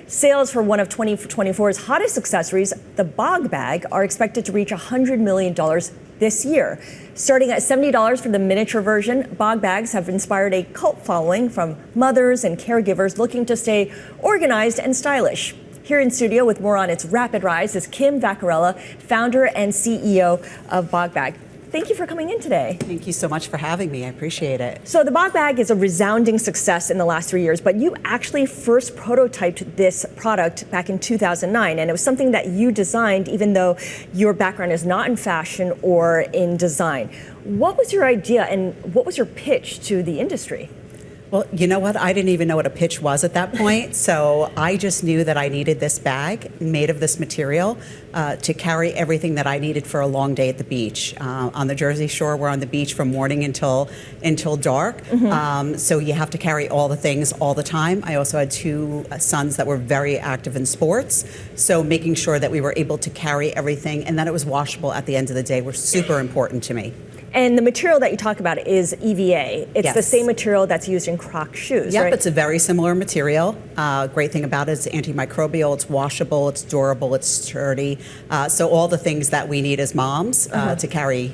Sales for one of 2024's hottest accessories, the Bogg Bag, are expected to reach $100 million this year. Starting at $70 for the miniature version, Bogg Bags have inspired a cult following from mothers and caregivers looking to stay organized and stylish. Here in studio with more on its rapid rise is Kim Vaccarella, founder and CEO of Bogg Bag. Thank you for coming in today. Thank you so much for having me. I appreciate it. So the Bogg Bag is a resounding success in the last 3 years, but you actually first prototyped this product back in 2009, and it was something that you designed even though your background is not in fashion or in design. What was your idea and what was your pitch to the industry? Well, you know what? I didn't even know what a pitch was at that point. So I just knew that I needed this bag made of this material to carry everything that I needed for a long day at the beach. On the Jersey Shore, we're on the beach from morning until dark. So you have to carry all the things all the time. I also had two sons that were very active in sports. So making sure that we were able to carry everything and that it was washable at the end of the day was super important to me. And the material that you talk about is EVA. It's Yes. the same material that's used in Crocs shoes, Yep, right? it's a very similar material. Great thing about it is it's antimicrobial, it's washable, it's durable, it's sturdy. So all the things that we need as moms to carry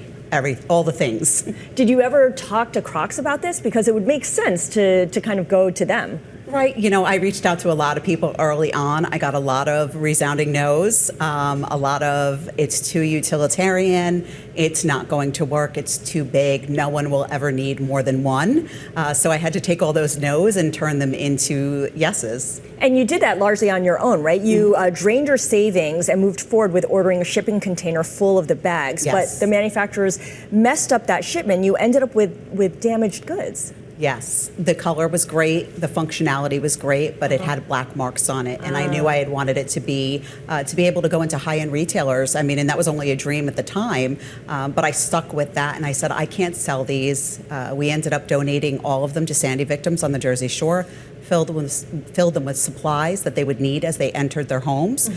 all the things. Did you ever talk to Crocs about this? Because it would make sense to kind of go to them. Right, you know, I reached out to a lot of people early on. I got a lot of resounding no's, a lot of it's too utilitarian, it's not going to work, it's too big, no one will ever need more than one. So I had to take all those no's and turn them into yeses. And you did that largely on your own, right? You drained your savings and moved forward with ordering a shipping container full of the bags. Yes. But the manufacturers messed up that shipment. You ended up with damaged goods. Yes, the color was great, the functionality was great, but it had black marks on it, and I knew I had wanted it to be able to go into high-end retailers. I mean, and that was only a dream at the time, but I stuck with that, and I said, I can't sell these. We ended up donating all of them to Sandy victims on the Jersey Shore. Filled them with supplies that they would need as they entered their homes.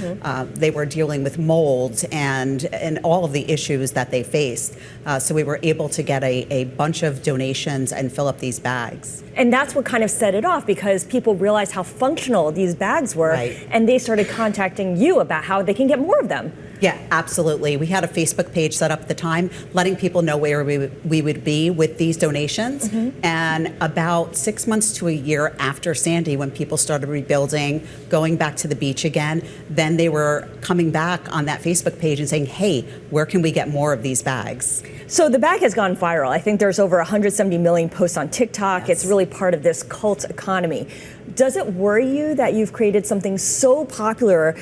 They were dealing with mold and all of the issues that they faced. So we were able to get a bunch of donations and fill up these bags. And that's what kind of set it off, because people realized how functional these bags were, Right. and they started contacting you about how they can get more of them. Yeah, absolutely. We had a Facebook page set up at the time, letting people know where we would be with these donations. And about 6 months to a year after Sandy, when people started rebuilding, going back to the beach again, then they were coming back on that Facebook page and saying, hey, where can we get more of these bags? So the bag has gone viral. I think there's over 170 million posts on TikTok. Yes. It's really part of this cult economy. Does it worry you that you've created something so popular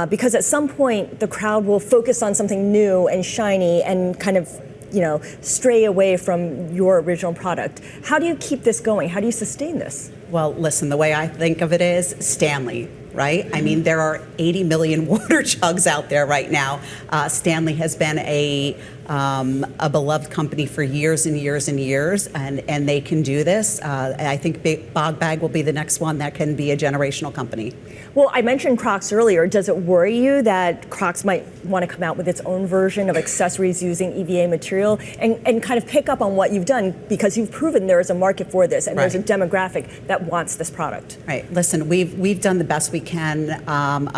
because at some point the crowd will focus on something new and shiny and kind of, you know, stray away from your original product? How do you keep this going? How do you sustain this? Well, listen, the way I think of it is Stanley, right? I mean, there are 80 million water jugs out there right now. Stanley has been a beloved company for years and years and years, and they can do this. I think Bogg Bag will be the next one that can be a generational company. Well, I mentioned Crocs earlier. Does it worry you that Crocs might want to come out with its own version of accessories using EVA material and kind of pick up on what you've done, because you've proven there is a market for this and Right. there's a demographic that wants this product? Right. Listen, we've done the best we can.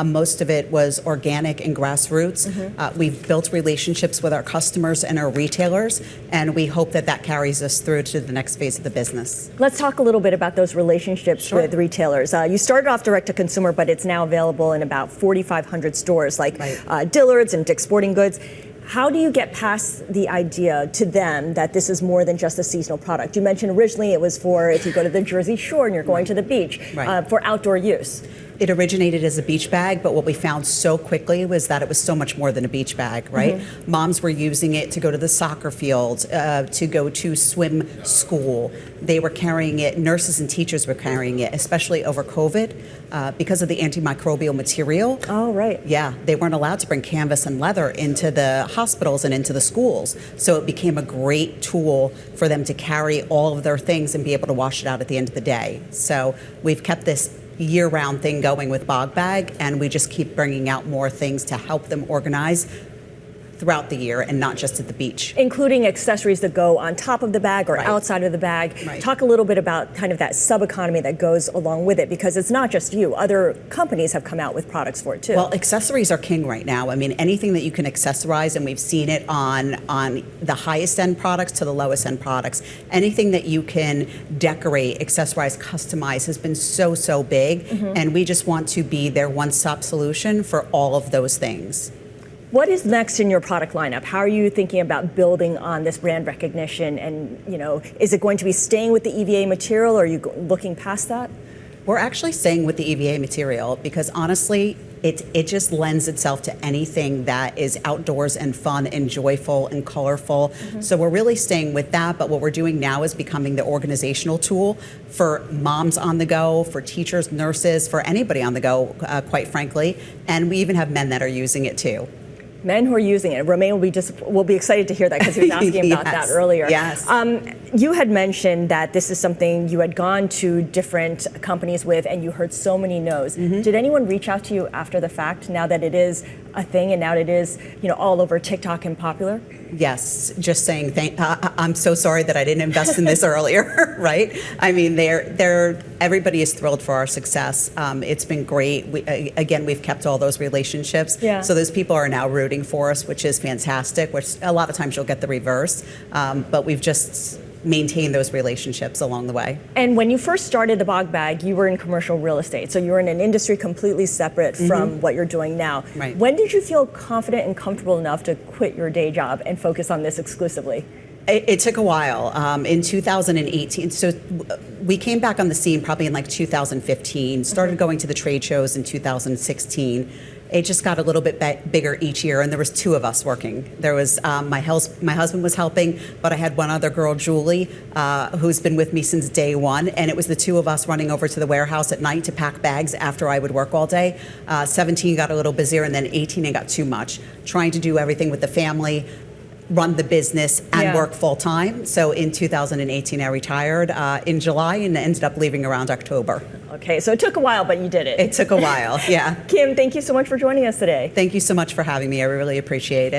Most of it was organic and grassroots. We've built relationships with our customers and our retailers, and we hope that that carries us through to the next phase of the business. Let's talk a little bit about those relationships Sure. with retailers. You started off direct to consumer, but it's now available in about 4,500 stores like Right. Dillard's and Dick's Sporting Goods. How do you get past the idea to them that this is more than just a seasonal product? You mentioned originally it was for if you go to the Jersey Shore and you're going to the beach, Right. for outdoor use. It originated as a beach bag, but what we found so quickly was that it was so much more than a beach bag, right? Moms were using it to go to the soccer field, to go to swim school. They were carrying it, nurses and teachers were carrying it, especially over COVID, because of the antimicrobial material. Oh, right. Yeah, they weren't allowed to bring canvas and leather into the hospitals and into the schools. So it became a great tool for them to carry all of their things and be able to wash it out at the end of the day. So we've kept this year-round thing going with Bogg Bag, and we just keep bringing out more things to help them organize throughout the year and not just at the beach. Including accessories that go on top of the bag or Right. outside of the bag. Right. Talk a little bit about kind of that sub-economy that goes along with it, because it's not just you. Other companies have come out with products for it too. Well, accessories are king right now. I mean, anything that you can accessorize, and we've seen it on the highest end products to the lowest end products. Anything that you can decorate, accessorize, customize has been so big, and we just want to be their one-stop solution for all of those things. What is next in your product lineup? How are you thinking about building on this brand recognition? And, is it going to be staying with the EVA material, or are you looking past that? We're actually staying with the EVA material because honestly, it just lends itself to anything that is outdoors and fun and joyful and colorful. So we're really staying with that, but what we're doing now is becoming the organizational tool for moms on the go, for teachers, nurses, for anybody on the go, quite frankly. And we even have men that are using it too. Men who are using it. Romain will be excited to hear that, because he was asking about that earlier. Yes. You had mentioned that this is something you had gone to different companies with, and you heard so many no's. Did anyone reach out to you after the fact, now that it is a thing and now that it is all over TikTok and popular? Yes, just saying I'm so sorry that I didn't invest in this earlier, right? I mean, everybody is thrilled for our success. It's been great. We've kept all those relationships. Yeah. So those people are now rooting for us, which is fantastic, which a lot of times you'll get the reverse. But we've just maintained those relationships along the way. And when you first started the Bogg Bag, you were in commercial real estate. So you were in an industry completely separate from what you're doing now. Right. When did you feel confident and comfortable enough to quit your day job and focus on this exclusively? It took a while. In 2018, so we came back on the scene probably in like 2015, started going to the trade shows in 2016. It just got a little bit bigger each year, and there was two of us working. There was my husband was helping, but I had one other girl, Julie, who's been with me since day one, and it was the two of us running over to the warehouse at night to pack bags after I would work all day. 17 got a little busier, and then 18 it got too much. Trying to do everything with the family, run the business, and work full time. So in 2018, I retired in July and ended up leaving around October. Okay, so it took a while, but you did it. It took a while, yeah. Kim, thank you so much for joining us today. Thank you so much for having me. I really appreciate it.